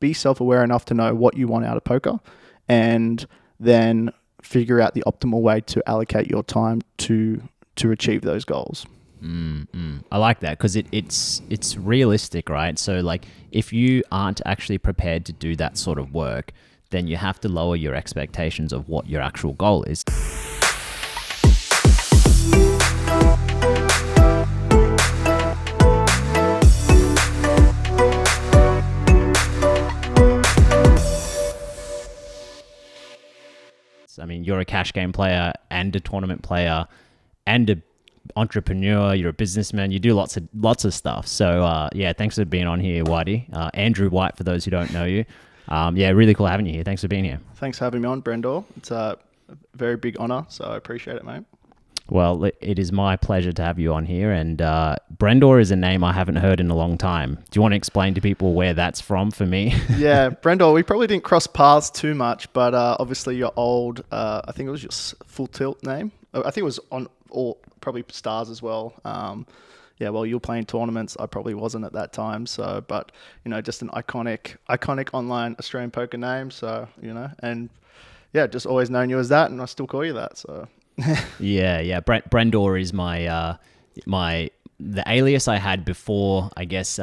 be self-aware enough to know what you want out of poker, and then figure out the optimal way to allocate your time to achieve those goals. I like that because it's realistic, right? So like if you aren't actually prepared to do that sort of work, then you have to lower your expectations of what your actual goal is. I mean, you're a cash game player and a tournament player and a entrepreneur. You're a businessman. You do lots of stuff. So yeah, thanks for being on here, Whitey. Andrew White, for those who don't know you. Yeah, really cool having you here. Thanks for being here. Thanks for having me on, Brendor. It's a very big honor, so I appreciate it, mate. Well, it is my pleasure to have you on here. And Brendor is a name I haven't heard in a long time. Do you want to explain to people where that's from for me? Yeah, Brendor, we probably didn't cross paths too much, but obviously your old, I think it was your Full Tilt name. I think it was on all probably Stars as well. Yeah, well, you were playing tournaments. I probably wasn't at that time. So, but, you know, just an iconic online Australian poker name. So, you know, and yeah, just always known you as that, and I still call you that. So. Yeah. Brendor is the alias I had before, I guess,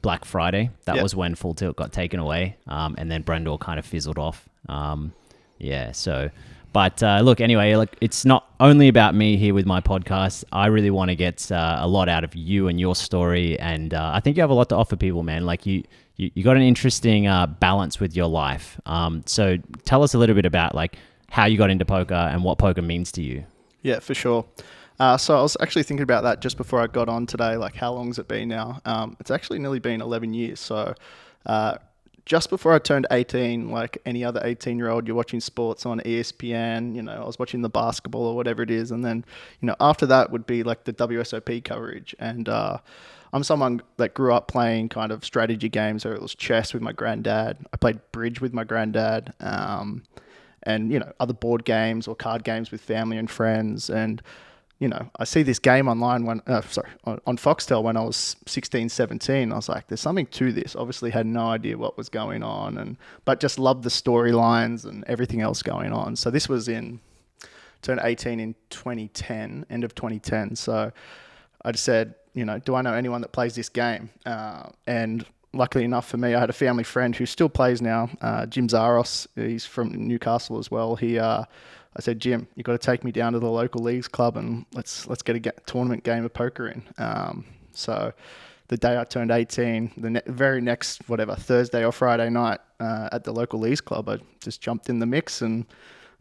Black Friday. That was when Full Tilt got taken away, and then Brendor kind of fizzled off. But look, anyway, look, it's not only about me here with my podcast. I really want to get a lot out of you and your story, and I think you have a lot to offer people, man. Like you got an interesting balance with your life. So tell us a little bit about like how you got into poker and what poker means to you. Yeah, for sure. So I was actually thinking about that just before I got on today, like how long's it been now? It's actually nearly been 11 years. So just before I turned 18, like any other 18-year-old, you're watching sports on ESPN, you know, I was watching the basketball or whatever it is. And then, you know, after that would be like the WSOP coverage. And I'm someone that grew up playing kind of strategy games, or it was chess with my granddad. I played bridge with my granddad. And, you know, other board games or card games with family and friends. And, you know, I see this game online on Foxtel when I was 16, 17. I was like, there's something to this. Obviously had no idea what was going on, but just loved the storylines and everything else going on. So this was turned 18 in 2010, end of 2010. So I just said, you know, do I know anyone that plays this game? And luckily enough for me, I had a family friend who still plays now, Jim Zaros. He's from Newcastle as well. I said, Jim, you've got to take me down to the local leagues club and let's get a tournament game of poker in. So the day I turned 18, the very next, Thursday or Friday night at the local leagues club, I just jumped in the mix and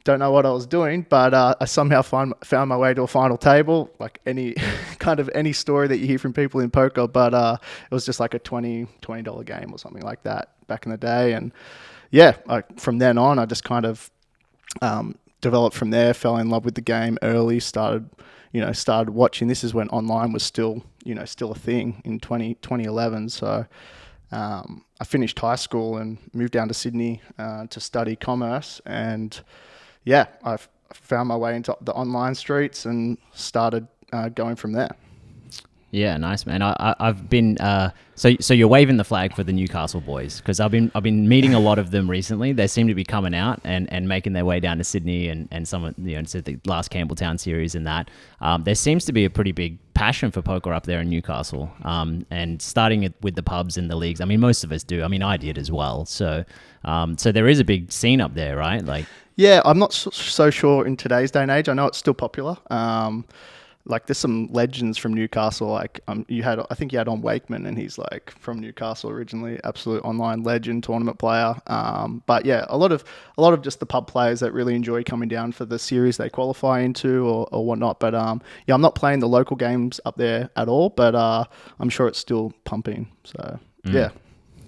don't know what I was doing, but I somehow found my way to a final table, like any story that you hear from people in poker, but it was just like a $20 game or something like that back in the day. And yeah, from then on, I just kind of developed from there, fell in love with the game early, started watching. This is when online was still a thing in 2011. So I finished high school and moved down to Sydney to study commerce, and yeah, I found my way into the online streets and started going from there. Yeah, nice, man. I've been so you're waving the flag for the Newcastle boys, because I've been meeting a lot of them recently. They seem to be coming out and making their way down to Sydney and some of the last Campbelltown series and that. There seems to be a pretty big passion for poker up there in Newcastle. And starting it with the pubs and the leagues. I mean, most of us do. I mean, I did as well. So there is a big scene up there, right? Like, yeah, I'm not so sure in today's day and age. I know it's still popular. Like there's some legends from Newcastle. Like I think you had on Wakeman, and he's like from Newcastle originally, absolute online legend, tournament player. But yeah, a lot of just the pub players that really enjoy coming down for the series they qualify into or whatnot. But yeah, I'm not playing the local games up there at all, but I'm sure it's still pumping. So yeah.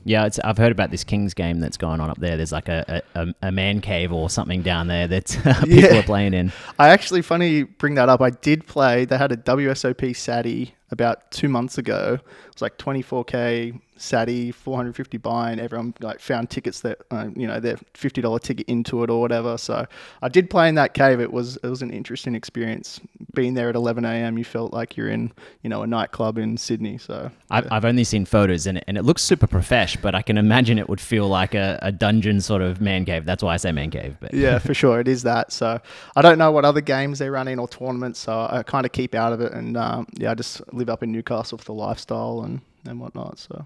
Yeah, I've heard about this Kings game that's going on up there. There's like a man cave or something down there that people are playing in. I actually, funny you bring that up. I did play. They had a WSOP Saturday about 2 months ago. It was like 24K Sadie, 450 buy-in. Everyone like found tickets that their $50 ticket into it or whatever. So I did play in that cave. It was an interesting experience. Being there at 11 a.m., you felt like you're in a nightclub in Sydney. So I've only seen photos and it looks super profesh, but I can imagine it would feel like a dungeon sort of man cave. That's why I say man cave. But yeah, for sure, it is that. So I don't know what other games they run in or tournaments, so I kind of keep out of it. And I just live up in Newcastle for the lifestyle and whatnot. So.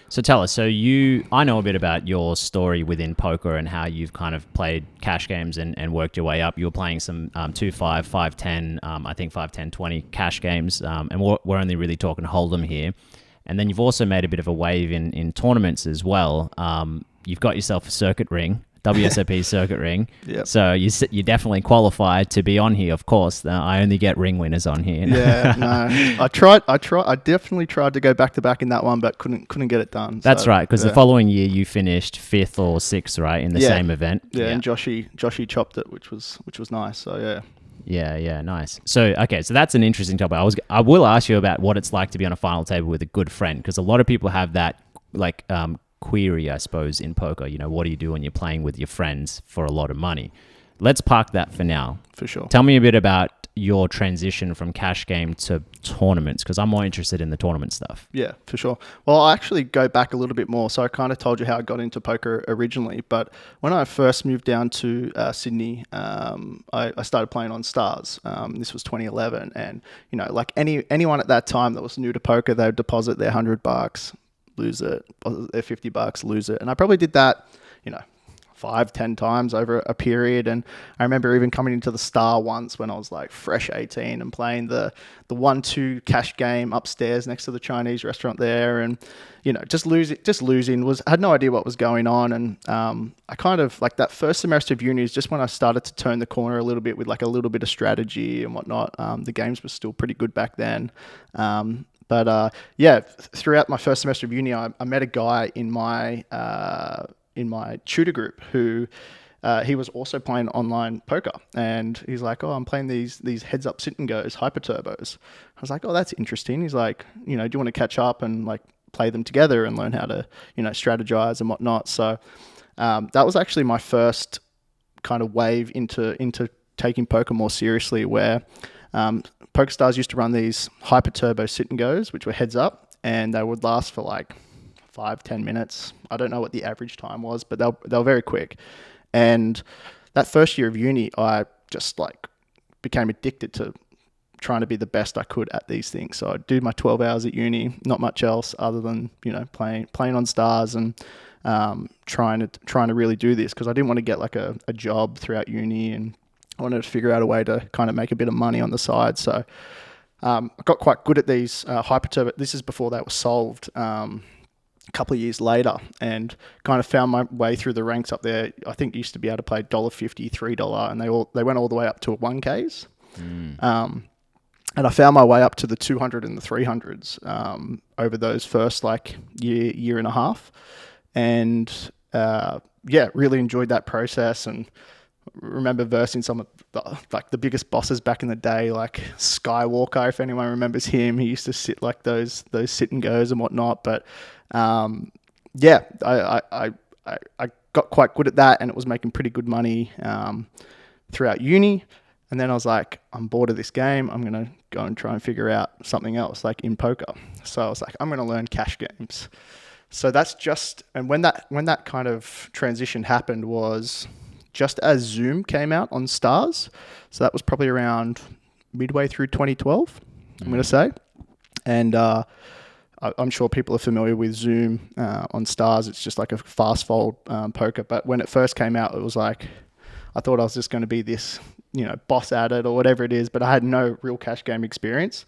So tell us. I know a bit about your story within poker and how you've kind of played cash games and worked your way up. You were playing some 2-5, 5-10, I think 5-10, 20 cash games, and we're only really talking Hold'em here. And then you've also made a bit of a wave in tournaments as well. You've got yourself a circuit ring. WSOP Circuit Ring. Yep. So you definitely qualify to be on here, of course. I only get ring winners on here. Yeah, no. I definitely tried to go back to back in that one, but couldn't get it done. That's right, because the following year you finished 5th or 6th, right, in the same event. Yeah, and Joshy chopped it, which was nice. So Yeah, nice. So that's an interesting topic. I will ask you about what it's like to be on a final table with a good friend, because a lot of people have that query, I suppose, in poker. What do you do when you're playing with your friends for a lot of money? Let's park that for now. For sure. Tell me a bit about your transition from cash game to tournaments, because I'm more interested in the tournament stuff. Yeah, for sure. Well, I actually go back a little bit more. So I kind of told you how I got into poker originally, but when I first moved down to Sydney, I started playing on Stars. This was 2011, and like anyone at that time that was new to poker, they would deposit their $100, lose it, their $50, lose it. And I probably did that, 5-10 times over a period. And I remember even coming into the Star once when I was like fresh 18 and playing the 1-2 cash game upstairs next to the Chinese restaurant there. And, just losing. I had no idea what was going on. And I kind of like that first semester of uni is just when I started to turn the corner a little bit with like a little bit of strategy and whatnot. The games were still pretty good back then. But throughout my first semester of uni, I met a guy in my tutor group who he was also playing online poker, and he's like, "Oh, I'm playing these heads up sit and goes hyper turbos." I was like, "Oh, that's interesting." He's like, "Do you want to catch up and like play them together and learn how to strategize and whatnot?" So that was actually my first kind of wave into taking poker more seriously, where PokerStars used to run these hyper turbo sit and goes, which were heads up, and they would last for like 5-10 minutes. I don't know what the average time was, but they were very quick. And that first year of uni, I just like became addicted to trying to be the best I could at these things. So I'd do my 12 hours at uni, not much else other than playing on Stars and trying to really do this, because I didn't want to get like a job throughout uni, and I wanted to figure out a way to kind of make a bit of money on the side. So I got quite good at these hyper turbo. This is before they were solved. A couple of years later, and kind of found my way through the ranks up there. I think used to be able to play $1.50, $3, and they went all the way up to 1Ks. And I found my way up to the 200 and the 300s over those first like year and a half, and really enjoyed that process. And remember versing some of the biggest bosses back in the day, like Skywalker, if anyone remembers him. He used to sit like those sit and goes and whatnot. But I got quite good at that, and it was making pretty good money throughout uni. And then I was like, I'm bored of this game. I'm going to go and try and figure out something else like in poker. So I was like, I'm going to learn cash games. So that's and when that kind of transition happened was just as Zoom came out on Stars. So that was probably around midway through 2012, I'm going to say. And I'm sure people are familiar with Zoom on Stars. It's just like a fast fold poker. But when it first came out, it was like, I thought I was just going to be this, boss at it or whatever it is, but I had no real cash game experience.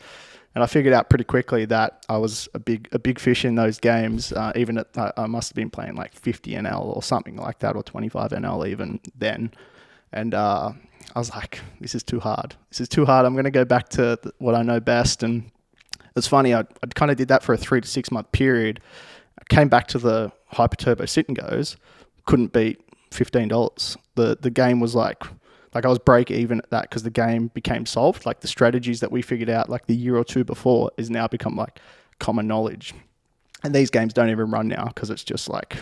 And I figured out pretty quickly that I was a big fish in those games. Even I must have been playing like 50 NL or something like that, or 25 NL even then. And I was like, this is too hard. I'm going to go back to what I know best. And it's funny, I kind of did that for a 3 to 6 month period. I came back to the hyper turbo sit and goes, couldn't beat $15. The game was like I was break even at that, because the game became solved. Like the strategies that we figured out like the year or two before is now become like common knowledge. And these games don't even run now because it's just like,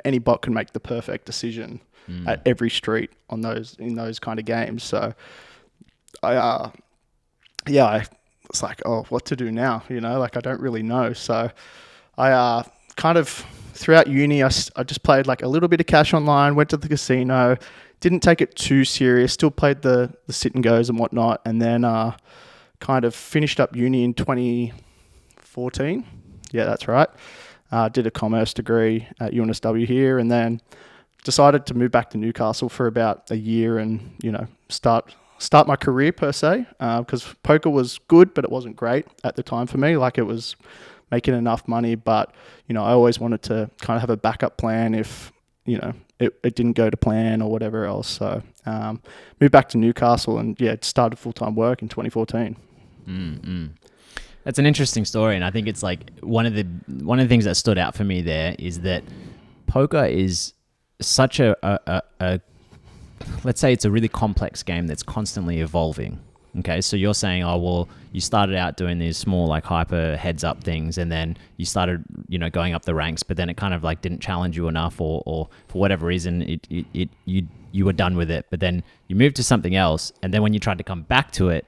any bot can make the perfect decision at every street in those kind of games. So I was like, oh, what to do now? Like I don't really know. So I kind of throughout uni, I just played like a little bit of cash online, went to the casino, didn't take it too serious, still played the sit and goes and whatnot. And then kind of finished up uni in 2014. Yeah, that's right. Did a commerce degree at UNSW here, and then decided to move back to Newcastle for about a year and, start my career per se, because poker was good, but it wasn't great at the time for me. Like it was making enough money, but, I always wanted to kind of have a backup plan if, it didn't go to plan or whatever else. So moved back to Newcastle and started full-time work in 2014. That's an interesting story, and I think it's like one of the things that stood out for me there is that poker is such a let's say it's a really complex game that's constantly evolving. Okay, so you're saying, oh well, you started out doing these small like hyper heads up things, and then you started going up the ranks, but then it kind of like didn't challenge you enough, or for whatever reason you were done with it, but then you moved to something else, and then when you tried to come back to it,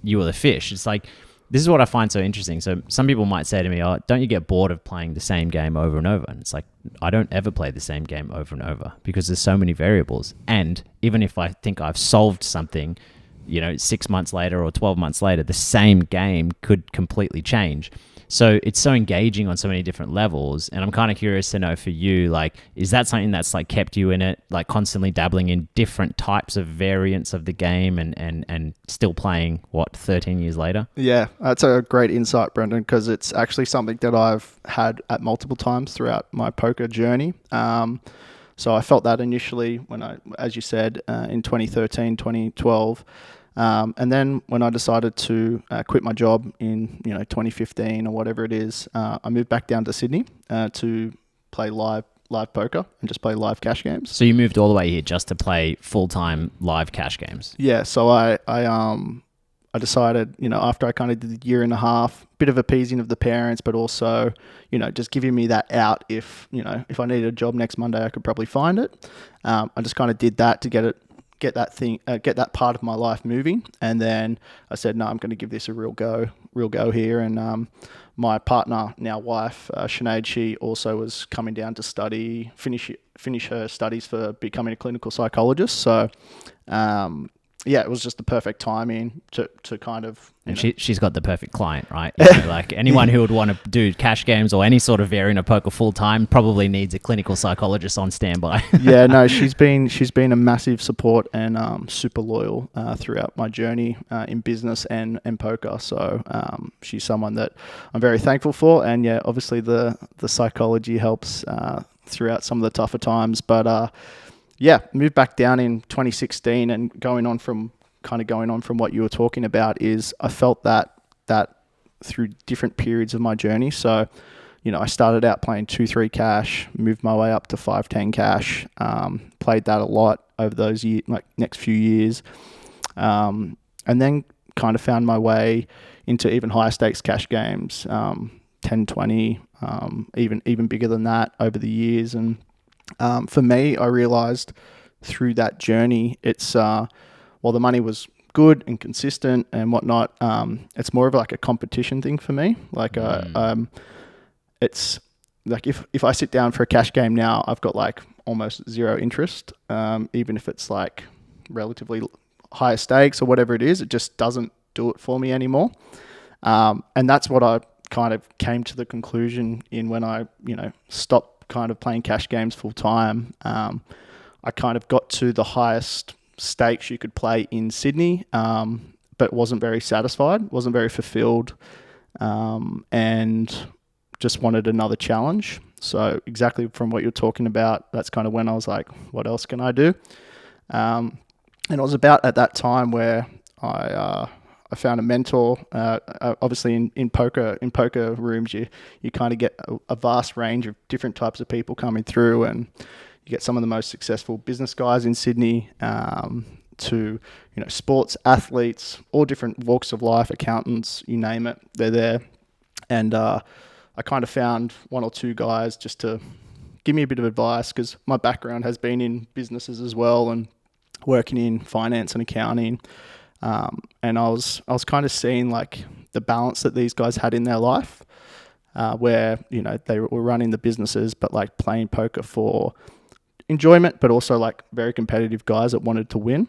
you were the fish. It's like, this is what I find so interesting. So some people might say to me, oh, don't you get bored of playing the same game over and over? And it's like, I don't ever play the same game over and over because there's so many variables. And even if I think I've solved something, 6 months later or 12 months later, the same game could completely change. So it's so engaging on so many different levels. And I'm kind of curious to know for you, like, is that something that's like kept you in it, like constantly dabbling in different types of variants of the game and still playing, 13 years later? Yeah, that's a great insight, Brendan, because it's actually something that I've had at multiple times throughout my poker journey. So I felt that initially when as you said, in 2013, 2012. And then when I decided to quit my job in 2015 or whatever it is, I moved back down to Sydney to play live poker and just play live cash games. So you moved all the way here just to play full-time live cash games? Yeah. So I decided, after I kind of did a year and a half, bit of appeasing of the parents, but also, just giving me that out if I needed a job next Monday, I could probably find it. I just kind of did that to get that part of my life moving. And then I said, no, I'm going to give this a real go here. And my partner, now wife, Sinead, she also was coming down to finish her studies for becoming a clinical psychologist. So, it was just the perfect timing to kind of... And she's got the perfect client, right? Like anyone who would want to do cash games or any sort of variant of poker full time probably needs a clinical psychologist on standby. Yeah, no, she's been a massive support and super loyal throughout my journey in business and poker. So she's someone that I'm very thankful for. And yeah, obviously the psychology helps throughout some of the tougher times. But moved back down in 2016 and going on from what you were talking about is I felt that through different periods of my journey. So, I started out playing 2-3 cash, moved my way up to 5-10 cash, played that a lot over those next few years. And then kind of found my way into even higher stakes cash games, 10, 20, even bigger than that over the years. And for me, I realized through that journey, it's while the money was good and consistent and whatnot, it's more of like a competition thing for me. Like it's like if I sit down for a cash game now, I've got like almost zero interest, even if it's like relatively higher stakes or whatever it is. It just doesn't do it for me anymore. And that's what I kind of came to the conclusion in when I stopped kind of playing cash games full time. I kind of got to the highest stakes you could play in Sydney, but wasn't very satisfied, wasn't very fulfilled, and just wanted another challenge. So exactly from what you're talking about, that's kind of when I was like, what else can I do? And it was about at that time where I found a mentor. Obviously, in poker rooms, you kind of get a vast range of different types of people coming through, and you get some of the most successful business guys in Sydney, to sports athletes, all different walks of life, accountants, you name it, they're there. And I kind of found one or two guys just to give me a bit of advice, because my background has been in businesses as well and working in finance and accounting. And I was kind of seeing like the balance that these guys had in their life, where, you know, they were running the businesses, but like playing poker for enjoyment, but also like very competitive guys that wanted to win.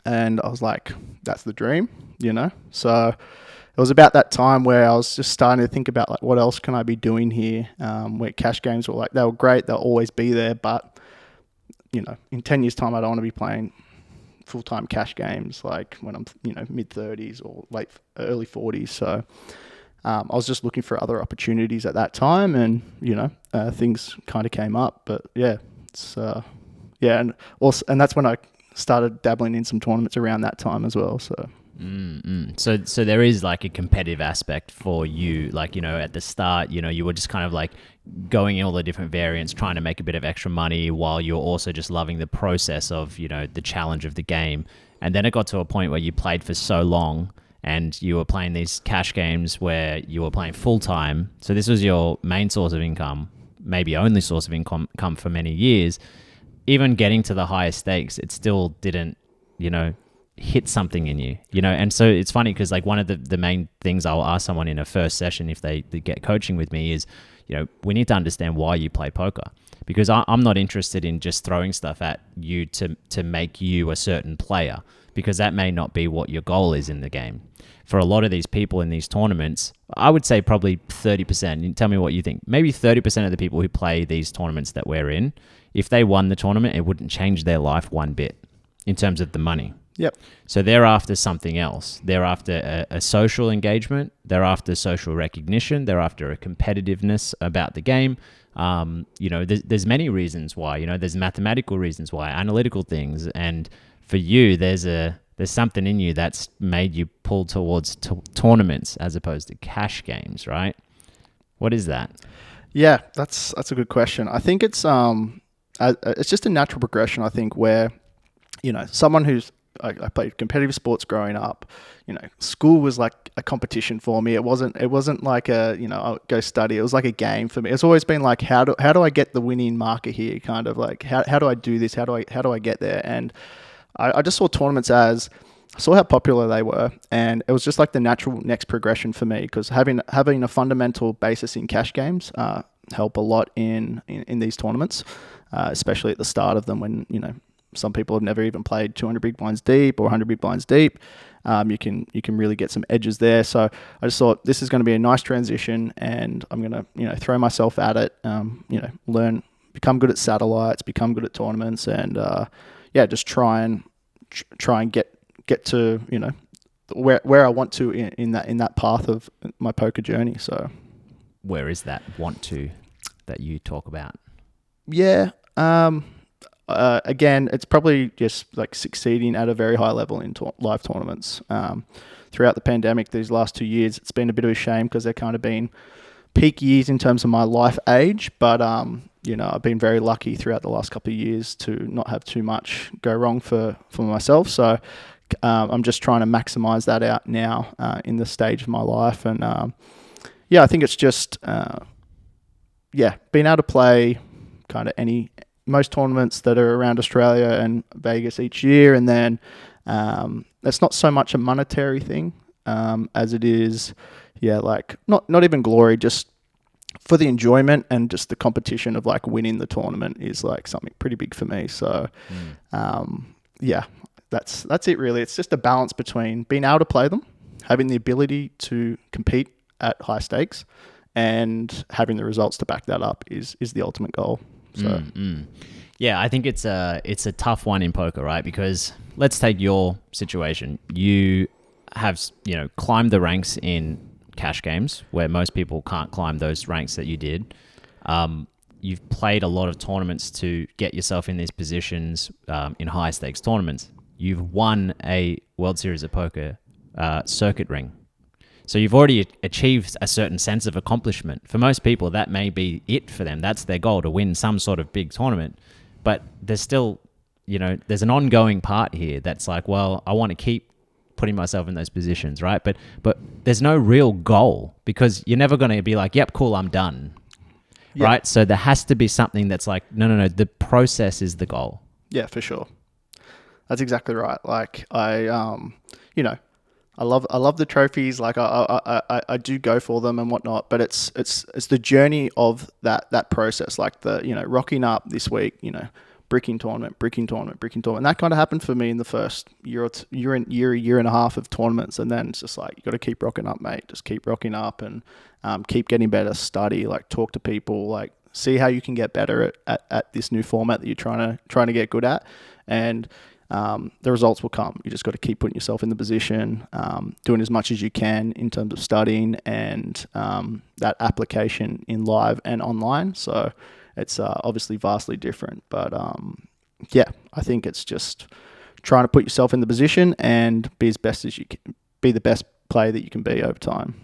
And I was like, that's the dream, you know? So it was about that time where I was just starting to think about like, what else can I be doing here? Where cash games were like, they were great. They'll always be there. But, you know, in 10 years time, I don't want to be playing full-time cash games like when I'm, you know, mid-30s or early 40s. So I was just looking for other opportunities at that time, and, you know, things kind of came up. But yeah, it's, and that's when I started dabbling in some tournaments around that time as well. So. So there is like a competitive aspect for you, like, you know, at the start, you know, you were just kind of like going in all the different variants, trying to make a bit of extra money while you're also just loving the process of, you know, the challenge of the game. And then it got to a point where you played for so long and you were playing these cash games where you were playing full time. So this was your main source of income, maybe only source of income for many years. Even getting to the highest stakes, it still didn't, you know, hit something in you, you know. And so it's funny because like one of the main things I'll ask someone in a first session if they get coaching with me is, you know, we need to understand why you play poker, because I'm not interested in just throwing stuff at you to make you a certain player, because that may not be what your goal is in the game. For a lot of these people in these tournaments, I would say probably 30%. You tell me what you think. Maybe 30% of the people who play these tournaments that we're in, if they won the tournament, it wouldn't change their life one bit in terms of the money. Yep. So they're after something else. They're after a social engagement. They're after social recognition. They're after a competitiveness about the game. You know, there's many reasons why. You know, there's mathematical reasons why, analytical things. And for you, there's something in you that's made you pull towards tournaments as opposed to cash games, right? What is that? Yeah, that's a good question. I think it's just a natural progression. I think where, you know, someone who's I played competitive sports growing up. You know, school was like a competition for me. It wasn't like a, you know, I'll go study. It was like a game for me. It's always been like, how do I get the winning marker here? Kind of like, how do I do this? How do I get there? And I just saw tournaments as, I saw how popular they were, and it was just like the natural next progression for me, because having a fundamental basis in cash games help a lot in these tournaments, especially at the start of them, when, you know, some people have never even played 200 big blinds deep or 100 big blinds deep. You can really get some edges there. So I just thought this is going to be a nice transition, and I'm going to, you know, throw myself at it. You know, learn, become good at satellites, become good at tournaments, and just try and get to, you know, where I want to in that path of my poker journey. So where is that want to that you talk about? Yeah. Again, it's probably just like succeeding at a very high level in live tournaments. Throughout the pandemic, these last 2 years, it's been a bit of a shame because they're kind of been peak years in terms of my life age. But, you know, I've been very lucky throughout the last couple of years to not have too much go wrong for myself. So I'm just trying to maximize that out now in this stage of my life. And, I think it's just, being able to play kind of most tournaments that are around Australia and Vegas each year. And then it's not so much a monetary thing as it is, like not even glory, just for the enjoyment and just the competition of like winning the tournament is like something pretty big for me. So that's it really. It's just a balance between being able to play them, having the ability to compete at high stakes, and having the results to back that up is the ultimate goal. So. Yeah, I think it's a tough one in poker, right? Because let's take your situation. You have, you know, climbed the ranks in cash games where most people can't climb those ranks that you did. You've played a lot of tournaments to get yourself in these positions in high stakes tournaments. You've won a World Series of Poker circuit ring. So you've already achieved a certain sense of accomplishment. For most people, that may be it for them. That's their goal, to win some sort of big tournament. But there's still, you know, there's an ongoing part here that's like, well, I want to keep putting myself in those positions, right? But there's no real goal because you're never going to be like, yep, cool, I'm done. Yeah. Right? So there has to be something that's like, no, the process is the goal. Yeah, for sure. That's exactly right. Like you know, I love the trophies. Like I do go for them and whatnot, but it's the journey of that process. Like rocking up this week, bricking tournament. And that kind of happened for me in the first year and a half of tournaments. And then it's just like, you got to keep rocking up, mate. Just keep rocking up and keep getting better, study, like talk to people, like see how you can get better at this new format that you're trying to get good at. And the results will come. You just got to keep putting yourself in the position, doing as much as you can in terms of studying and that application in live and online. So it's obviously vastly different. But yeah, I think it's just trying to put yourself in the position and be as best as you can, be the best player that you can be over time.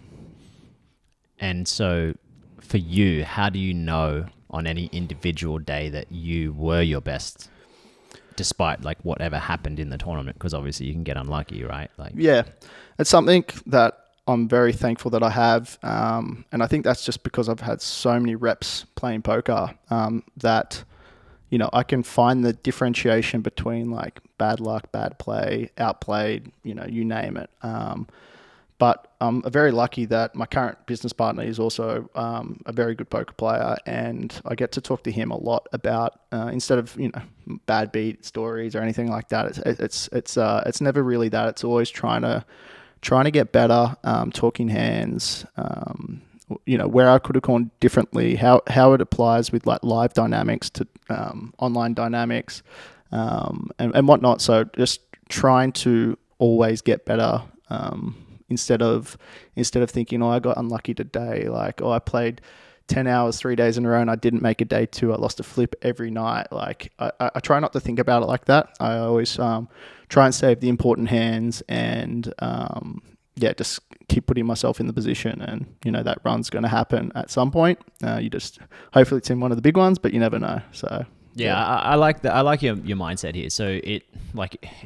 And so for you, how do you know on any individual day that you were your best? Despite like whatever happened in the tournament, because obviously you can get unlucky, right? Like, yeah, it's something that I'm very thankful that I have, and I think that's just because I've had so many reps playing poker that I can find the differentiation between like bad luck, bad play, outplayed, you name it. But I'm very lucky that my current business partner is also a very good poker player, and I get to talk to him a lot about instead of bad beat stories or anything like that. It's never really that. It's always trying to get better, talking hands. Where I could have gone differently, how it applies with like live dynamics to online dynamics, and whatnot. So just trying to always get better. Instead of thinking, I got unlucky today, like, I played 10 hours 3 days in a row and I didn't make a day two, I lost a flip every night. Like I try not to think about it like that. I always try and save the important hands and just keep putting myself in the position, and that run's going to happen at some point. You just hopefully it's in one of the big ones, but you never know. So yeah. I like that. I like your mindset here. So it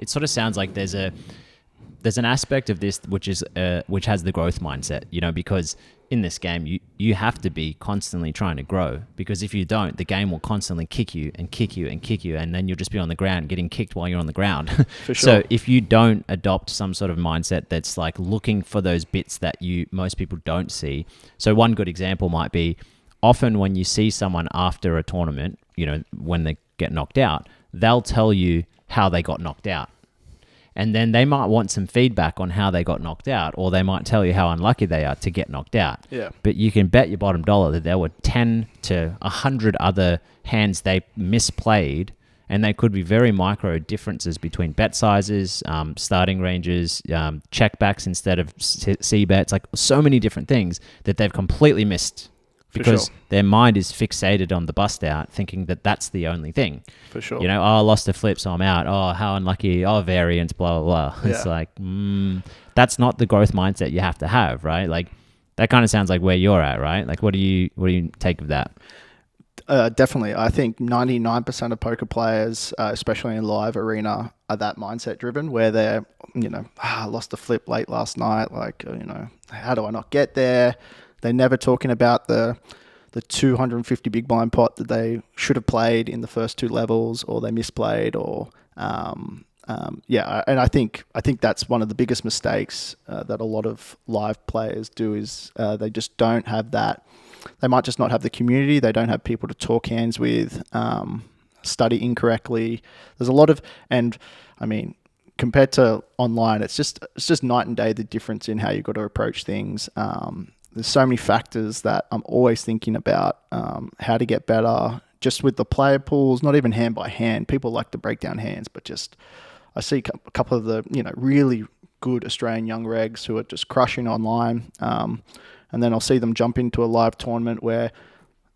sort of sounds like there's an aspect of this which has the growth mindset, because in this game you have to be constantly trying to grow, because if you don't, the game will constantly kick you, and then you'll just be on the ground getting kicked while you're on the ground. For sure. So if you don't adopt some sort of mindset that's like looking for those bits that most people don't see. So one good example might be often when you see someone after a tournament, when they get knocked out, they'll tell you how they got knocked out. And then they might want some feedback on how they got knocked out, or they might tell you how unlucky they are to get knocked out. Yeah. But you can bet your bottom dollar that there were 10 to 100 other hands they misplayed, and they could be very micro differences between bet sizes, starting ranges, checkbacks instead of C bets, like so many different things that they've completely missed. Because their mind is fixated on the bust out, thinking that that's the only thing. For sure. I lost a flip, so I'm out. Oh, how unlucky. Oh, variance, blah, blah, blah. Yeah. It's like, that's not the growth mindset you have to have, right? Like, that kind of sounds like where you're at, right? Like, what do you take of that? Definitely. I think 99% of poker players, especially in live arena, are that mindset driven, where they're, I lost a flip late last night. Like, how do I not get there? They're never talking about the 250 big blind pot that they should have played in the first two levels, or they misplayed, or and I think that's one of the biggest mistakes that a lot of live players do is they just don't have that. They might just not have the community. They don't have people to talk hands with. Study incorrectly. There's a lot of, and I mean, compared to online, it's just night and day the difference in how you've got to approach things. There's so many factors that I'm always thinking about how to get better, just with the player pools, not even hand by hand. People like to break down hands, but just I see a couple of the really good Australian young regs who are just crushing online, and then I'll see them jump into a live tournament where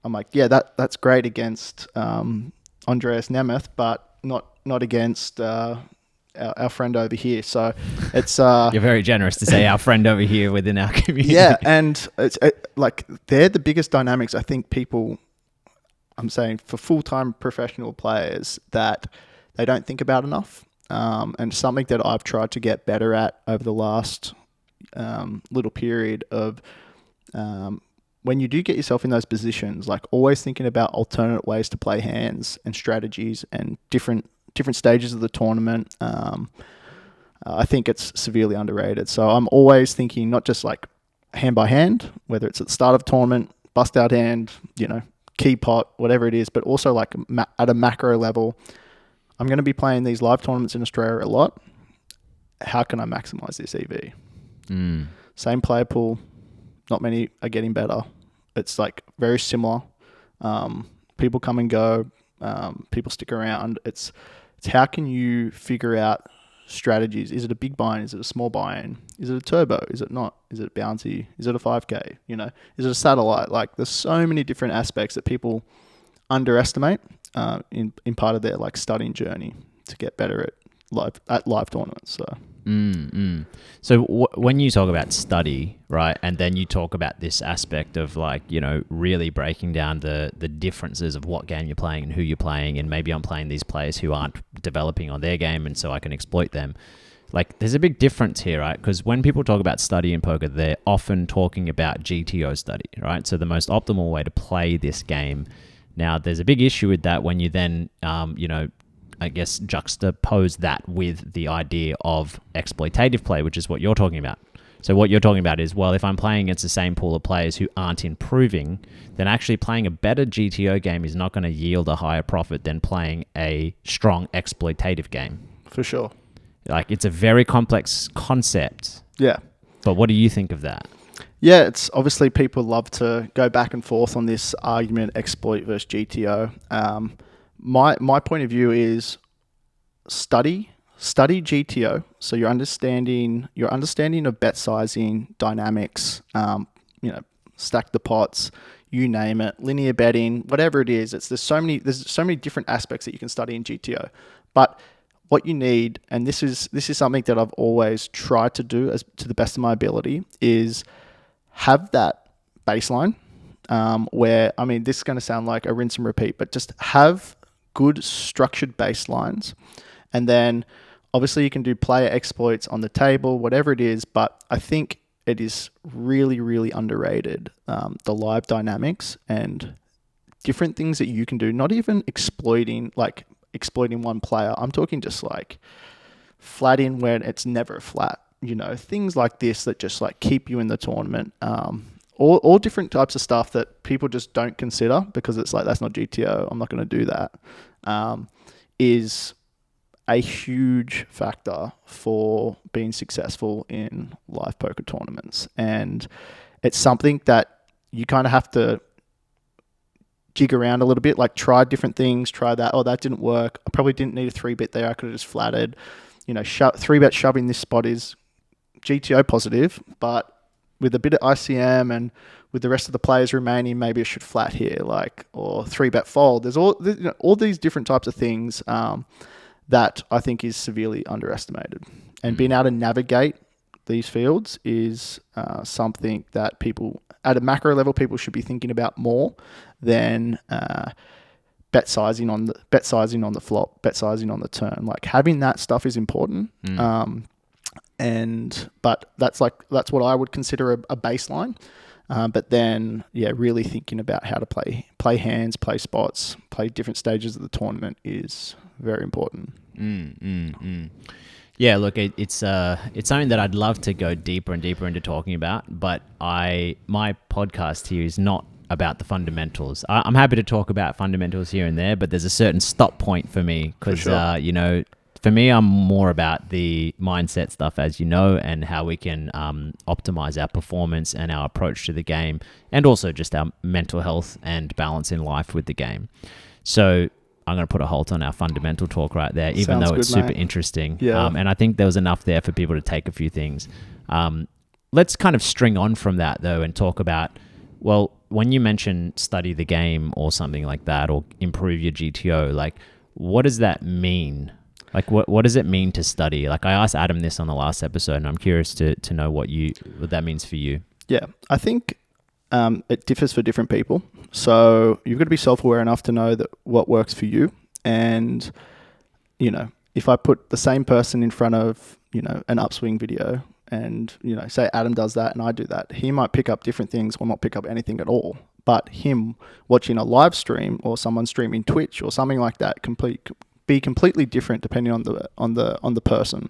I'm like, yeah, that's great against Andreas Nemeth, but not against our friend over here. So it's you're very generous to say our friend over here within our community. Yeah, and it's like they're the biggest dynamics I think I'm saying for full-time professional players that they don't think about enough. and something that I've tried to get better at over the last little period of when you do get yourself in those positions, like always thinking about alternate ways to play hands and strategies and different stages of the tournament. I think it's severely underrated. So I'm always thinking not just like hand by hand, whether it's at the start of tournament, bust out hand, key pot, whatever it is, but also like at a macro level. I'm going to be playing these live tournaments in Australia a lot. How can I maximize this EV? Same player pool, not many are getting better. It's like very similar. People come and go. People stick around. It's how can you figure out strategies? Is it a big buy-in? Is it a small buy-in? Is it a turbo? Is it not? Is it bouncy? Is it a 5K? Is it a satellite? Like there's so many different aspects that people underestimate in part of their like studying journey to get better at live tournaments. So. So when you talk about study, right, and then you talk about this aspect of like, really breaking down the differences of what game you're playing and who you're playing, and maybe I'm playing these players who aren't developing on their game and so I can exploit them. Like there's a big difference here, right? Because when people talk about study in poker, they're often talking about GTO study, right? So the most optimal way to play this game. Now, there's a big issue with that when you then, I guess, juxtapose that with the idea of exploitative play, which is what you're talking about. So what you're talking about is, well, if I'm playing against the same pool of players who aren't improving, then actually playing a better GTO game is not going to yield a higher profit than playing a strong exploitative game. For sure. Like, it's a very complex concept. Yeah. But what do you think of that? Yeah, it's obviously people love to go back and forth on this argument, exploit versus GTO. My point of view is study GTO. So your understanding of bet sizing, dynamics, stack the pots, you name it, linear betting, whatever it is. There's so many different aspects that you can study in GTO. But what you need, and this is something that I've always tried to do as to the best of my ability, is have that baseline where, I mean, this is going to sound like a rinse and repeat, but just have good structured baselines. And then obviously you can do player exploits on the table, whatever it is, but I think it is really, really underrated, the live dynamics and different things that you can do, not even exploiting one player. I'm talking just like flat in when it's never flat, things like this that just like keep you in the tournament. All different types of stuff that people just don't consider because it's like, that's not GTO, I'm not going to do that, is a huge factor for being successful in live poker tournaments. And it's something that you kind of have to jig around a little bit, like try different things, try that. Oh, that didn't work. I probably didn't need a 3-bet there. I could have just flatted. 3-bet shoving this spot is GTO positive, but with a bit of ICM and with the rest of the players remaining, maybe I should flat here, or 3-bet fold. There's all these different types of things that I think is severely underestimated. And being able to navigate these fields is something that people, at a macro level, people should be thinking about more than bet sizing on the flop, bet sizing on the turn. Like having that stuff is important. But that's what I would consider a baseline. But then, really thinking about how to play hands, play spots, play different stages of the tournament is very important. Yeah, look, it's something that I'd love to go deeper and deeper into talking about, but my podcast here is not about the fundamentals. I'm happy to talk about fundamentals here and there, but there's a certain stop point for me because, sure. For me, I'm more about the mindset stuff, as you know, and how we can optimize our performance and our approach to the game, and also just our mental health and balance in life with the game. So I'm going to put a halt on our fundamental talk right there, even Sounds though it's good, super mate. interesting. Yeah. And I think there was enough there for people to take a few things. Let's kind of string on from that, though, and talk about, well, when you mention study the game or something like that, or improve your GTO, like, what does that mean? Like, what does it mean to study? Like, I asked Adam this on the last episode, and I'm curious to know what that means for you. Yeah, I think it differs for different people. So you've got to be self-aware enough to know that what works for you. And, if I put the same person in front of, an upswing video and, say Adam does that and I do that, he might pick up different things or not pick up anything at all. But him watching a live stream or someone streaming Twitch or something like that be completely different depending on the person.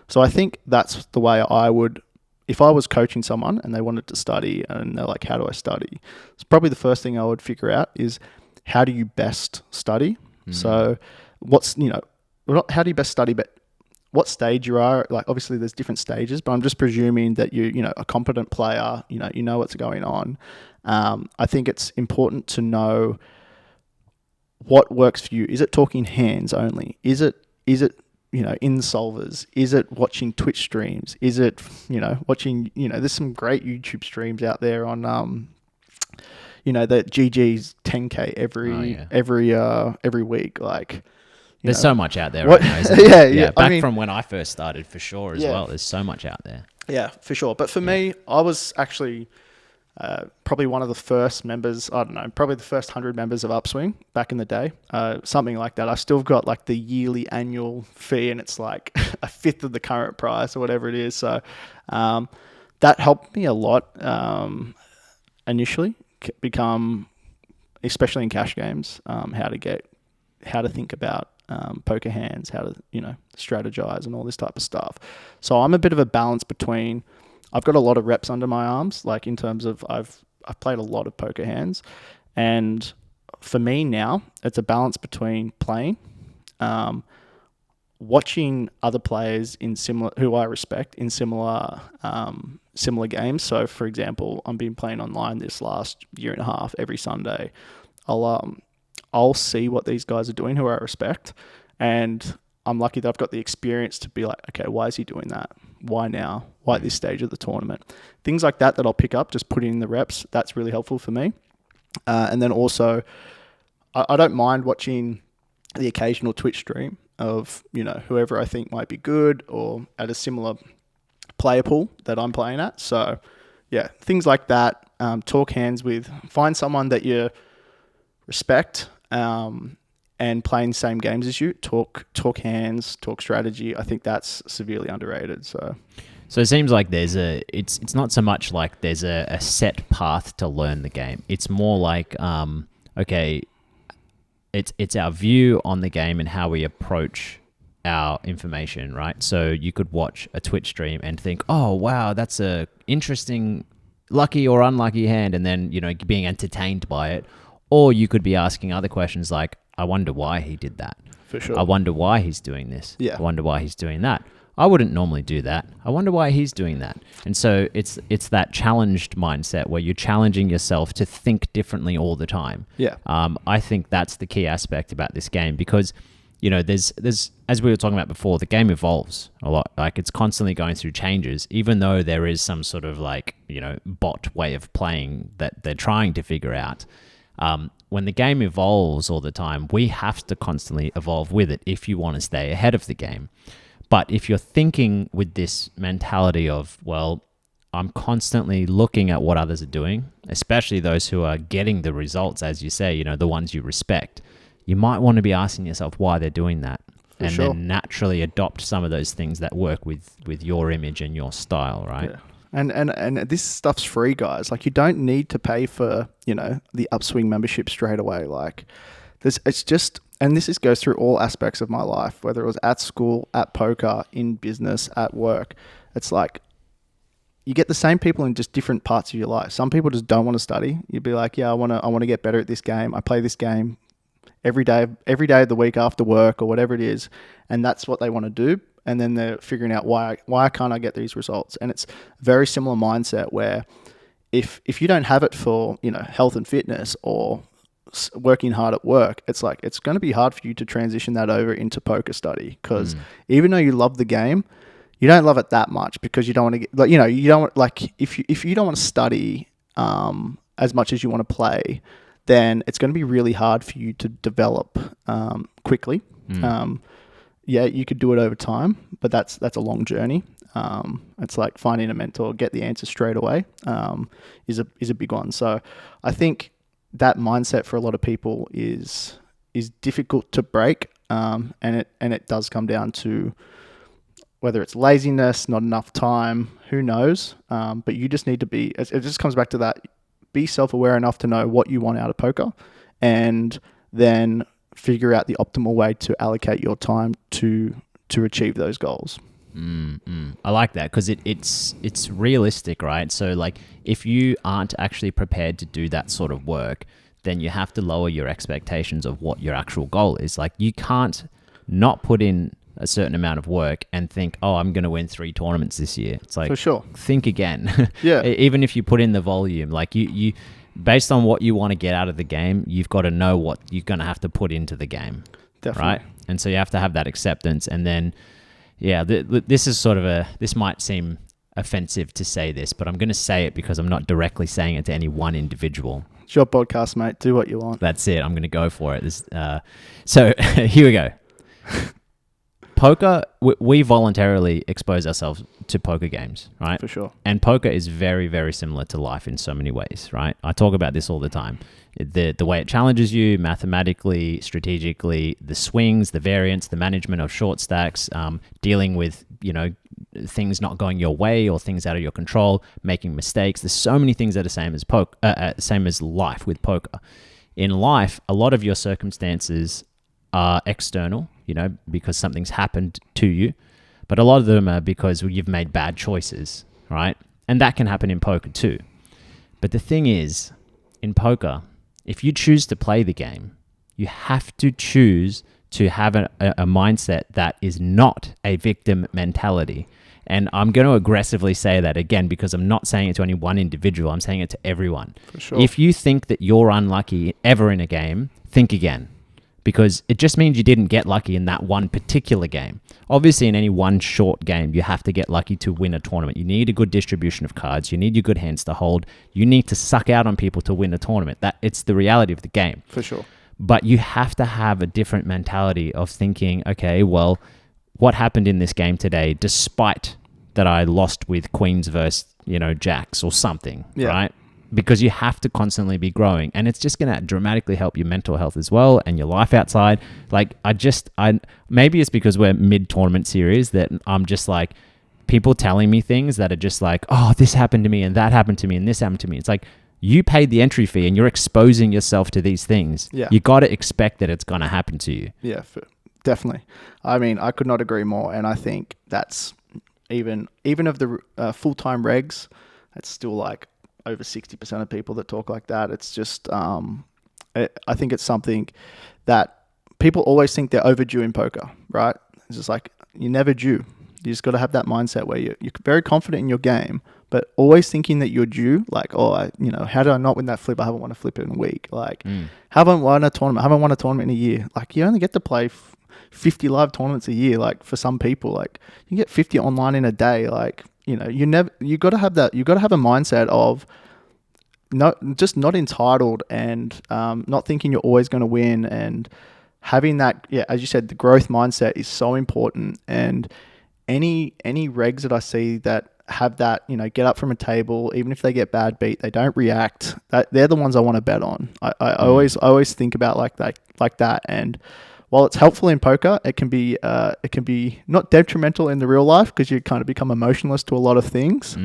So I think that's the way I would, if I was coaching someone and they wanted to study and they're like, how do I study? It's probably the first thing I would figure out is, how do you best study? So how do you best study, but what stage you are, like obviously there's different stages, but I'm just presuming that a competent player, you know what's going on. I think it's important to know what works for you. Is it talking hands only? Is it in solvers? Is it watching Twitch streams? Is it, watching, there's some great YouTube streams out there on, that GG's 10K every week. Like, there's so much out there right now, isn't there? Yeah. Back from when I first started, for sure, as well. There's so much out there. Yeah, for sure. But for me, I was actually probably one of the first members, I don't know, probably the first 100 members of Upswing back in the day, something like that. I still got like the yearly annual fee, and it's like a fifth of the current price or whatever it is. So that helped me a lot initially, become, especially in cash games, how to think about poker hands, how to, strategize and all this type of stuff. So I'm a bit of a balance between, I've got a lot of reps under my arms, like in terms of I've played a lot of poker hands, and for me now, it's a balance between playing, watching other players who I respect in similar games. So for example, I've been playing online this last year and a half every Sunday. I'll see what these guys are doing who I respect, and I'm lucky that I've got the experience to be like, okay, why is he doing that? Why now? Why at this stage of the tournament? Things like that I'll pick up, just putting in the reps. That's really helpful for me. And then also, I don't mind watching the occasional Twitch stream of, whoever I think might be good or at a similar player pool that I'm playing at. So yeah, things like that. Talk hands with, find someone that you respect, and playing the same games as you, talk hands, talk strategy. I think that's severely underrated. So it seems like it's not so much like there's a set path to learn the game. It's more like, okay, it's our view on the game and how we approach our information, right? So you could watch a Twitch stream and think, oh, wow, that's a interesting lucky or unlucky hand, and then, being entertained by it. Or you could be asking other questions like, I wonder why he did that. For sure. I wonder why he's doing this. Yeah. I wonder why he's doing that. I wouldn't normally do that. I wonder why he's doing that. And so it's that challenged mindset where you're challenging yourself to think differently all the time. Yeah. I think that's the key aspect about this game, because, there's as we were talking about before, the game evolves a lot. Like, it's constantly going through changes, even though there is some sort of like, bot way of playing that they're trying to figure out. When the game evolves all the time, we have to constantly evolve with it if you want to stay ahead of the game. But if you're thinking with this mentality of, well, I'm constantly looking at what others are doing, especially those who are getting the results, as you say, the ones you respect, you might want to be asking yourself why they're doing that. Then naturally adopt some of those things that work with your image and your style, right? Yeah. And this stuff's free, guys. Like, you don't need to pay for, the Upswing membership straight away. Like, it's just, and this goes through all aspects of my life, whether it was at school, at poker, in business, at work. It's like, you get the same people in just different parts of your life. Some people just don't want to study. You'd be like, yeah, I want to get better at this game. I play this game every day of the week after work or whatever it is. And that's what they want to do. And then they're figuring out why can't I get these results? And it's a very similar mindset where if you don't have it for, health and fitness or working hard at work, it's like, it's going to be hard for you to transition that over into poker study, because even though you love the game, you don't love it that much, because you don't want to get, like, you don't want, like, if you don't want to study as much as you want to play, then it's going to be really hard for you to develop quickly. Yeah, you could do it over time, but that's a long journey. It's like finding a mentor, get the answer straight away, is a big one. So I think that mindset for a lot of people is difficult to break. and it does come down to whether it's laziness, not enough time, who knows. But you just need to be. It just comes back to that. Be self-aware enough to know what you want out of poker, and then figure out the optimal way to allocate your time to achieve those goals. I like that because it's realistic, right? So like if you aren't actually prepared to do that sort of work, then you have to lower your expectations of what your actual goal is. Like you can't not put in a certain amount of work and think, oh, I'm going to win 3 tournaments this year. It's like, for sure, think again. Yeah. Even if you put in the volume, like you based on what you want to get out of the game, you've got to know what you're going to have to put into the game. Definitely. Right? And so you have to have that acceptance. And then, yeah, this is sort of this might seem offensive to say this, but I'm going to say it because I'm not directly saying it to any one individual. It's your podcast, mate. Do what you want. That's it. I'm going to go for it. So here we go. Poker, we voluntarily expose ourselves to poker games, right? For sure. And poker is very, very similar to life in so many ways, right? I talk about this all the time. The way it challenges you mathematically, strategically, the swings, the variance, the management of short stacks, dealing with, things not going your way or things out of your control, making mistakes. There's so many things that are same as life with poker. In life, a lot of your circumstances are external, because something's happened to you, but a lot of them are because you've made bad choices, right? And that can happen in poker too. But the thing is, in poker, if you choose to play the game, you have to choose to have a mindset that is not a victim mentality. And I'm going to aggressively say that again, because I'm not saying it to any one individual. I'm saying it to everyone. For sure. If you think that you're unlucky ever in a game, think again. Because it just means you didn't get lucky in that one particular game. Obviously, in any one short game, you have to get lucky to win a tournament. You need a good distribution of cards. You need your good hands to hold. You need to suck out on people to win a tournament. It's the reality of the game. For sure. But you have to have a different mentality of thinking, okay, well, what happened in this game today, despite that I lost with queens versus, jacks or something, right? Because you have to constantly be growing, and it's just going to dramatically help your mental health as well and your life outside. Like maybe it's because we're mid-tournament series that I'm just like, people telling me things that are just like, oh, this happened to me and that happened to me and this happened to me. It's like, you paid the entry fee and you're exposing yourself to these things. Yeah. You got to expect that it's going to happen to you. Yeah, definitely. I mean, I could not agree more, and I think that's even of the full-time regs, it's still like over 60% of people that talk like that. It's just, I think it's something that people always think they're overdue in poker, right? It's just like, you're never due. You just got to have that mindset where you're very confident in your game, but always thinking that you're due. Like, how did I not win that flip? I haven't won a flip in a week. Like, haven't won a tournament. Haven't won a tournament in a year. Like, you only get to play 50 live tournaments a year. Like, for some people, like, you get 50 online in a day. Like, you got to have that. You got to have a mindset of not entitled and not thinking you're always going to win, and having that. Yeah, as you said, the growth mindset is so important. And any regs that I see that have that, get up from a table, even if they get bad beat, they don't react. They're the ones I want to bet on. I always think about like that. And while it's helpful in poker, it can be not detrimental in the real life, because you kind of become emotionless to a lot of things.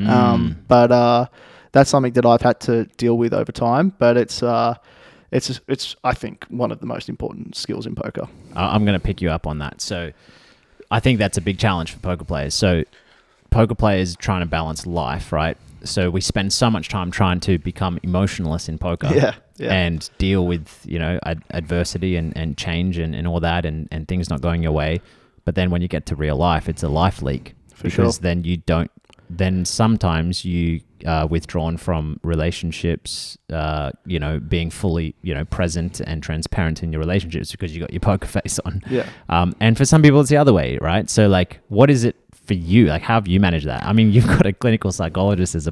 But that's something that I've had to deal with over time. But it's I think one of the most important skills in poker. I'm going to pick you up on that. So I think that's a big challenge for poker players. So poker players trying to balance life, right? So we spend so much time trying to become emotionless in poker. Yeah. And deal with, adversity and change and all that and things not going your way. But then when you get to real life, it's a life leak. Because then sometimes you withdrawn from relationships, being fully, present and transparent in your relationships because you got your poker face on. Yeah. And for some people, it's the other way, right? So like, what is it for you? Like, how have you managed that? I mean, you've got a clinical psychologist as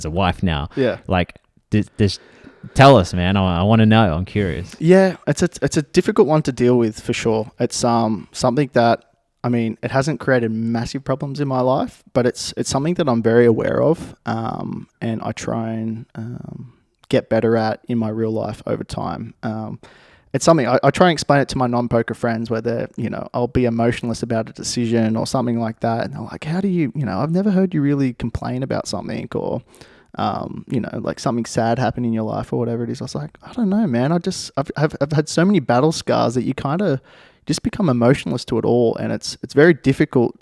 a wife now. Yeah. Like, this tell us, man. I want to know. I'm curious. Yeah, it's a difficult one to deal with for sure. It's something that, I mean, it hasn't created massive problems in my life, but it's something that I'm very aware of, and I try and get better at in my real life over time. it's something I try and explain it to my non-poker friends where they're, I'll be emotionless about a decision or something like that. And they're like, how do you, I've never heard you really complain about something or, like something sad happened in your life or whatever it is. I was like, I don't know, man. I've had so many battle scars that you kind of just become emotionless to it all. And it's very difficult.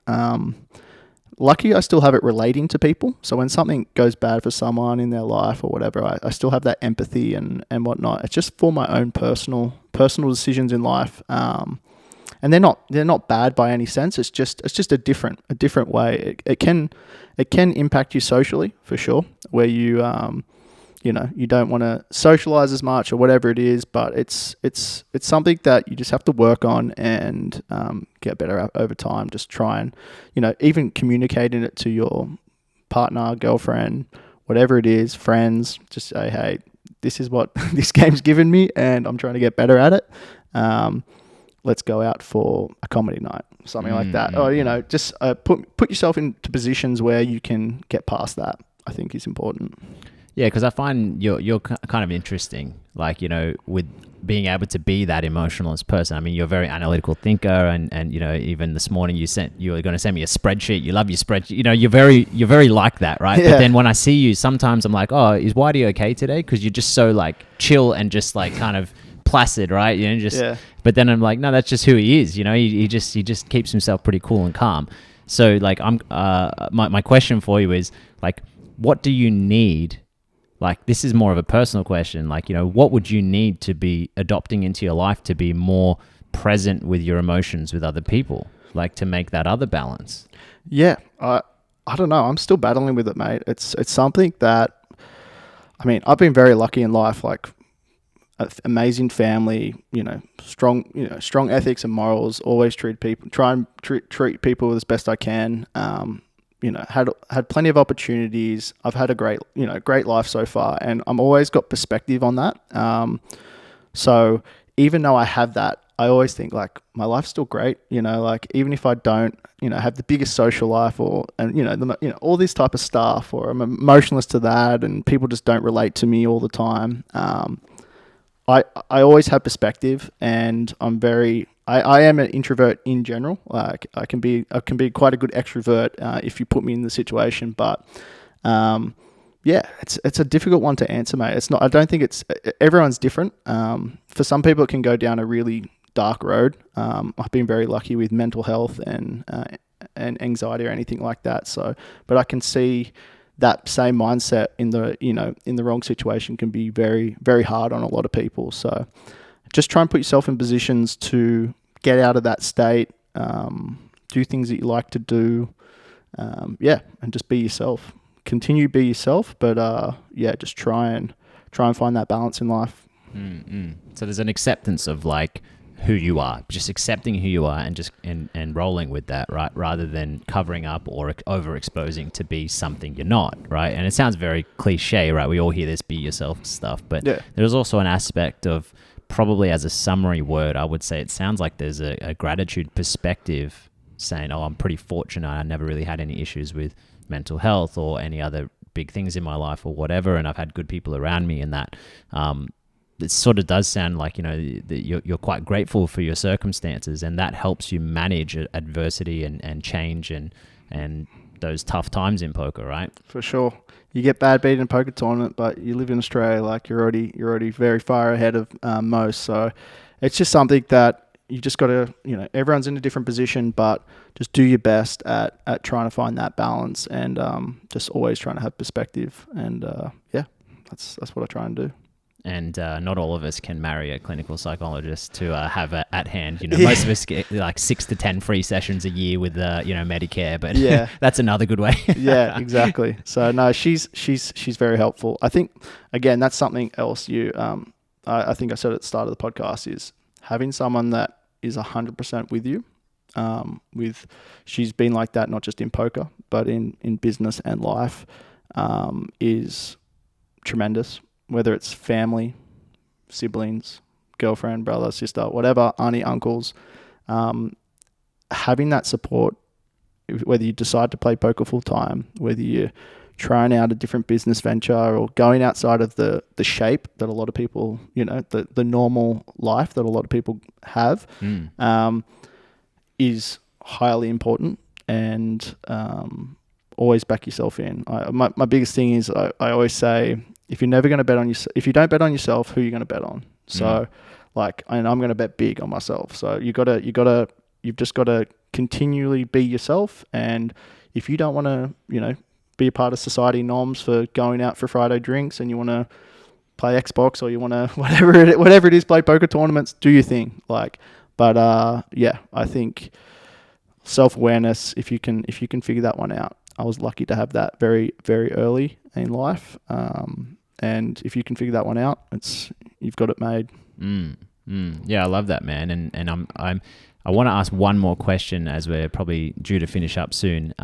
Lucky I still have it relating to people. So when something goes bad for someone in their life or whatever, I still have that empathy and whatnot. It's just for my own personal decisions in life. And they're not bad by any sense. It's just a different way. It can impact you socially for sure, where you you don't want to socialize as much or whatever it is, but it's something that you just have to work on and get better at over time. Just try and, even communicating it to your partner, girlfriend, whatever it is, friends, just say, hey, this is what this game's given me and I'm trying to get better at it. Let's go out for a comedy night, something like that. Or, just put yourself into positions where you can get past that, I think is important. Yeah, because I find you're kind of interesting, like, with being able to be that emotionalist person. I mean, you're a very analytical thinker, and even this morning you were going to send me a spreadsheet. You love your spreadsheet. You're very like that, right? Yeah. But then when I see you, sometimes I'm like, oh, is Whitey okay today? Because you're just so like chill and just like kind of placid, right? Yeah. But then I'm like, no, that's just who he is. He just keeps himself pretty cool and calm. So like, my question for you is like, what do you need? Like, this is more of a personal question. Like, what would you need to be adopting into your life to be more present with your emotions with other people? Like, to make that other balance? Yeah. I don't know. I'm still battling with it, mate. It's something that, I mean, I've been very lucky in life, like amazing family, strong ethics and morals, always try and treat people as best I can. Had plenty of opportunities. I've had a great life so far, and I'm always got perspective on that. So even though I have that, I always think like my life's still great. Like even if I don't, have the biggest social life or all this type of stuff, or I'm emotionless to that, and people just don't relate to me all the time. I always have perspective, and I am an introvert in general. Like I can be quite a good extrovert if you put me in the situation. But it's a difficult one to answer, mate. It's not. I don't think everyone's different. For some people, it can go down a really dark road. I've been very lucky with mental health and anxiety or anything like that. So, but I can see that same mindset in the wrong situation can be very, very hard on a lot of people. So just try and put yourself in positions to get out of that state, do things that you like to do, and just be yourself. Continue to be yourself, but just try and find that balance in life. So there's an acceptance of like who you are, just accepting who you are and just and rolling with that, right? Rather than covering up or overexposing to be something you're not, right? And it sounds very cliche, right? We all hear this be yourself stuff, but there's also an aspect of, probably as a summary word, I would say it sounds like there's a gratitude perspective saying, oh, I'm pretty fortunate. I never really had any issues with mental health or any other big things in my life or whatever. And I've had good people around me, and that, it sort of does sound like, you're quite grateful for your circumstances, and that helps you manage adversity and change and those tough times in poker, right? For sure. You get bad beat in a poker tournament, but you live in Australia, like you're already very far ahead of most. So it's just something that you just got to, everyone's in a different position, but just do your best at trying to find that balance, and just always trying to have perspective. And that's what I try and do. And not all of us can marry a clinical psychologist to have at hand. Most of us get like 6 to 10 free sessions a year with Medicare, but that's another good way. Yeah, exactly. So no, she's very helpful. I think again that's something else. I think I said at the start of the podcast is having someone that is 100% with you. She's been like that not just in poker but in business and life, is tremendous. Whether it's family, siblings, girlfriend, brother, sister, whatever, auntie, uncles, having that support, whether you decide to play poker full time, whether you're trying out a different business venture or going outside of the shape that a lot of people, the normal life that a lot of people have, is highly important. And always back yourself in. My biggest thing is I always say, if you're never going to bet on yourself, if you don't bet on yourself, who are you going to bet on? So and I'm going to bet big on myself. So you've just got to continually be yourself. And if you don't want to, be a part of society norms for going out for Friday drinks, and you want to play Xbox, or you want to whatever it is, play poker tournaments, do your thing. But I think self-awareness, if you can figure that one out. I was lucky to have that very, very early in life. And if you can figure that one out, you've got it made. Yeah, I love that, man. And I want to ask one more question, as we're probably due to finish up soon.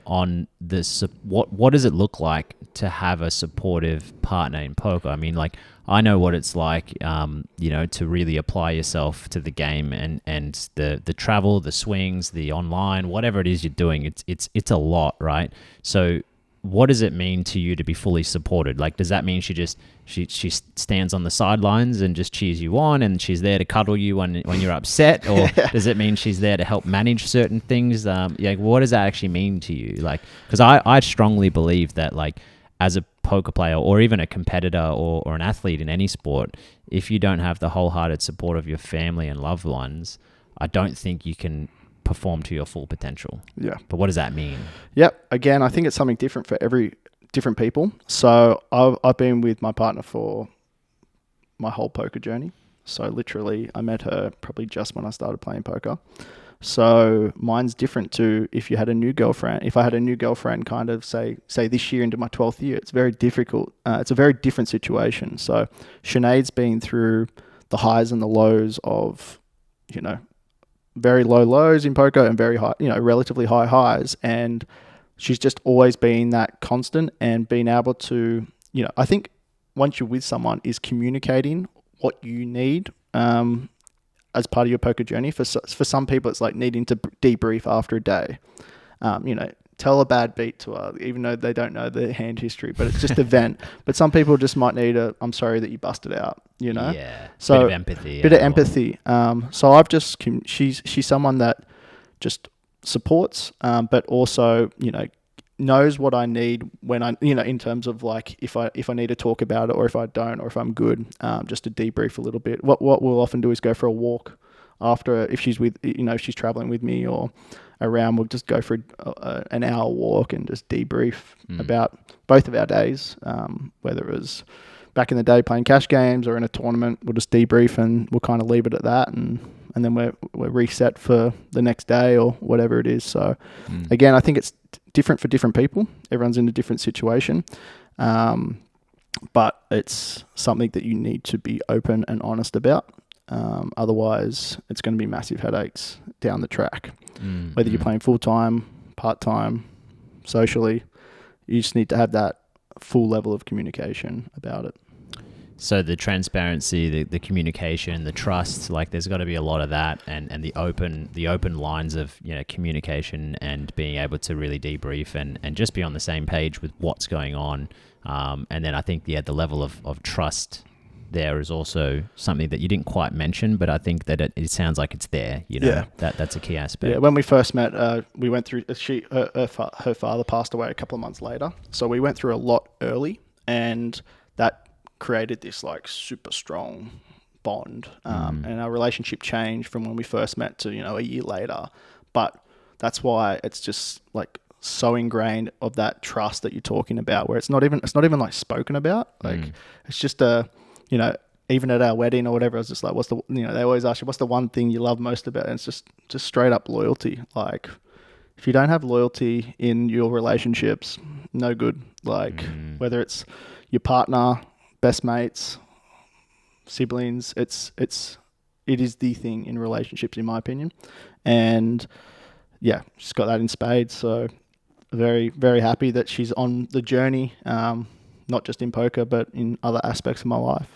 On this, what does it look like to have a supportive partner in poker? I mean, I know what it's like, to really apply yourself to the game, and the travel, the swings, the online, whatever it is you're doing. It's a lot, right? So what does it mean to you to be fully supported? Does that mean she stands on the sidelines and just cheers you on, and she's there to cuddle you when you're upset? Or does it mean she's there to help manage certain things? What does that actually mean to you? Because I strongly believe that, as a poker player, or even a competitor, or an athlete in any sport, if you don't have the wholehearted support of your family and loved ones, I don't think you can perform to your full potential. Yeah. But what does that mean? Yep. Again, I think it's something different for every different people. So I've been with my partner for my whole poker journey. So literally, I met her probably just when I started playing poker. So mine's different to if you had a new girlfriend. If I had a new girlfriend kind of say this year into my 12th year, it's very difficult. It's a very different situation. So Sinead's been through the highs and the lows of, very low lows in poker and very high, relatively high highs. And she's just always been that constant, and being able to, I think once you're with someone, is communicating what you need as part of your poker journey. For some people, it's like needing to debrief after a day. Tell a bad beat to her, even though they don't know the hand history, but it's just a vent. But some people just might need I'm sorry that you busted out, Yeah. So bit of empathy. Bit of empathy. So I've just, she's someone that just supports, but also, knows what I need when I, in terms of if I need to talk about it, or if I don't, or if I'm good, just to debrief a little bit. What we'll often do is go for a walk after, if she's with, if she's traveling with me or around, we'll just go for an hour walk and just debrief about both of our days, whether it was back in the day playing cash games or in a tournament. We'll just debrief, and we'll kind of leave it at that, and then we're reset for the next day or whatever it is. So again, I think it's different for different people. Everyone's in a different situation, but it's something that you need to be open and honest about. Otherwise, it's going to be massive headaches down the track. Whether you're playing full-time, part-time, socially, you just need to have that full level of communication about it. So the transparency, the communication, the trust, there's got to be a lot of that, and the open lines of communication, and being able to really debrief and just be on the same page with what's going on. And then I think the level of trust there is also something that you didn't quite mention, but I think that it sounds like it's there. That's a key aspect. Yeah, when we first met, we went through. Her father passed away a couple of months later, so we went through a lot early, and that created this super strong bond. And our relationship changed from when we first met to a year later. But that's why it's just so ingrained of that trust that you're talking about, where it's not even spoken about. It's just even at our wedding or whatever, I was just like, what's the, they always ask you, what's the one thing you love most about it? And it's just straight up loyalty. If you don't have loyalty in your relationships, no good. Whether it's your partner, best mates, siblings, it is the thing in relationships, in my opinion. And yeah, she's got that in spades. So very, very happy that she's on the journey, not just in poker, but in other aspects of my life.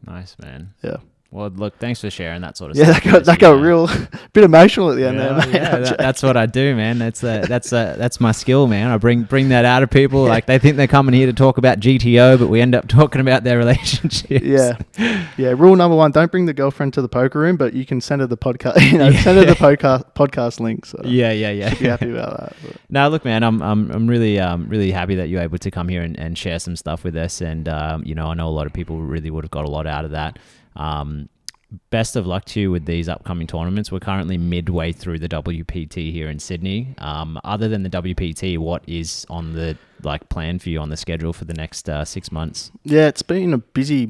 Nice, man. Yeah. Well, look, thanks for sharing that sort of Yeah, stuff. that got real bit emotional at the end there, mate. That's what I do, man. That's my skill, man. I bring that out of people. Like they think they're coming here to talk about GTO, but we end up talking about their relationships. Yeah. Rule number 1: don't bring the girlfriend to the poker room, but you can send her the podcast. Send her the podcast link. So Yeah. should be happy about that. But. No, look, man, I'm really happy that you're able to come here and share some stuff with us, and I know a lot of people really would have got a lot out of that. Best of luck to you with these upcoming tournaments. We're currently midway through the WPT here in Sydney. Other than the WPT, what is on the plan for you on the schedule for the next 6 months? Yeah, it's been a busy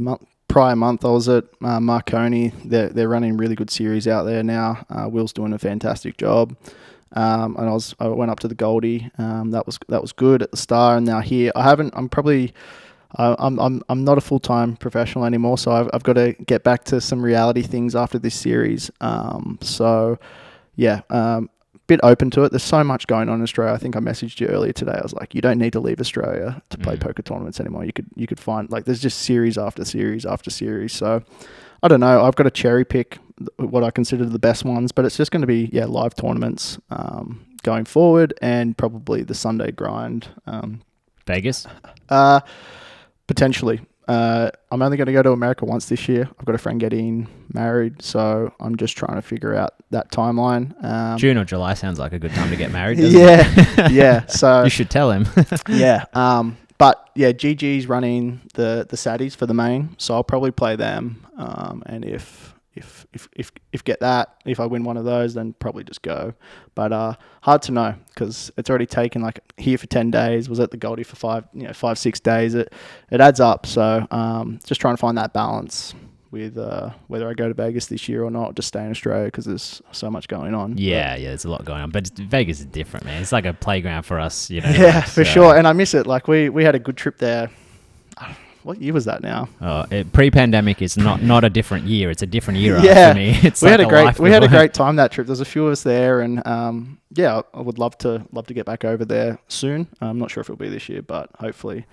prior month. I was at Marconi. They're running really good series out there now. Will's doing a fantastic job. And I went up to the Goldie. That was good at the Star, and now here I'm not a full-time professional anymore, so I've got to get back to some reality things after this series. Bit open to it. There's so much going on in Australia. I think I messaged you earlier today. I was like, you don't need to leave Australia to play poker tournaments anymore. You could find there's just series after series after series. So I don't know. I've got to cherry pick what I consider the best ones, but it's just going to be live tournaments going forward, and probably the Sunday grind. Vegas. Potentially. I'm only going to go to America once this year. I've got a friend getting married, so I'm just trying to figure out that timeline. June or July sounds like a good time to get married, doesn't it? Yeah. So you should tell him. Yeah. But yeah, GG's running the Saddies for the main, so I'll probably play them. And if I win one of those, then probably just go. But hard to know, because it's already taken here for 10 days, was at the Goldie for 5-6 days. It adds up. So just trying to find that balance with whether I go to Vegas this year or not, just stay in Australia, because there's so much going on. Yeah, there's a lot going on. But Vegas is different, man. It's like a playground for us, Yeah, for sure. And I miss it. We had a good trip there. What year was that now? Pre-pandemic is not a different year. It's a different era for me. We had a great time that trip. There's a few of us there, and I would love to get back over there soon. I'm not sure if it'll be this year, but hopefully.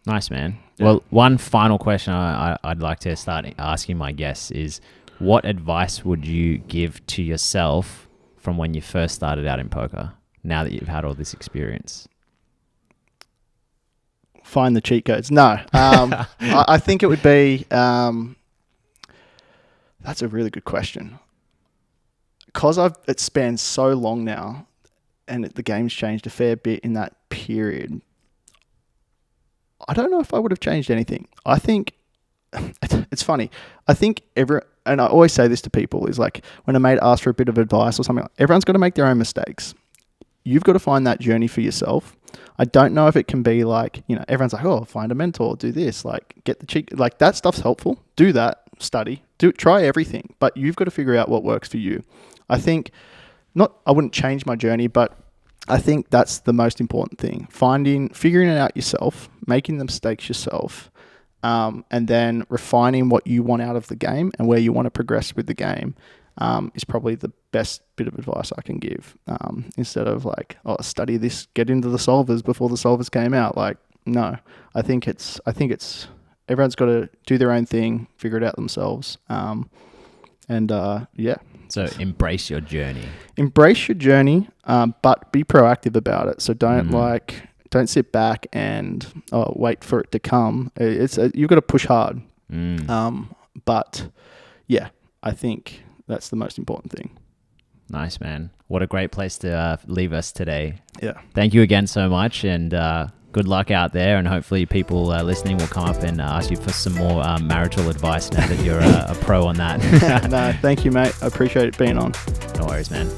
Nice, man. Yeah. Well, one final question I'd like to start asking my guests is, what advice would you give to yourself from when you first started out in poker, now that you've had all this experience? Find the cheat codes. No. I think it would be... that's a really good question. Because it spans so long now, and the game's changed a fair bit in that period, I don't know if I would have changed anything. I think... It's funny. I think and I always say this to people, is when a mate asks for a bit of advice or something, everyone's got to make their own mistakes. You've got to find that journey for yourself. I don't know if it can be everyone's like, oh, find a mentor, do this, get the cheat, that stuff's helpful. Do that, study, try everything, but you've got to figure out what works for you. I think I wouldn't change my journey, but I think that's the most important thing. Figuring it out yourself, making the mistakes yourself, and then refining what you want out of the game and where you want to progress with the game. Is probably the best bit of advice I can give. Instead of study this, get into the solvers before the solvers came out. No, I think it's everyone's got to do their own thing, figure it out themselves. So embrace your journey. Embrace your journey, but be proactive about it. So don't sit back and wait for it to come. You've got to push hard. But yeah, I think that's the most important thing. Nice, man. What a great place to leave us today. Yeah. Thank you again so much, and good luck out there, and hopefully people listening will come up and ask you for some more marital advice now that you're a pro on that. No, thank you, mate. I appreciate it being on. No worries, man.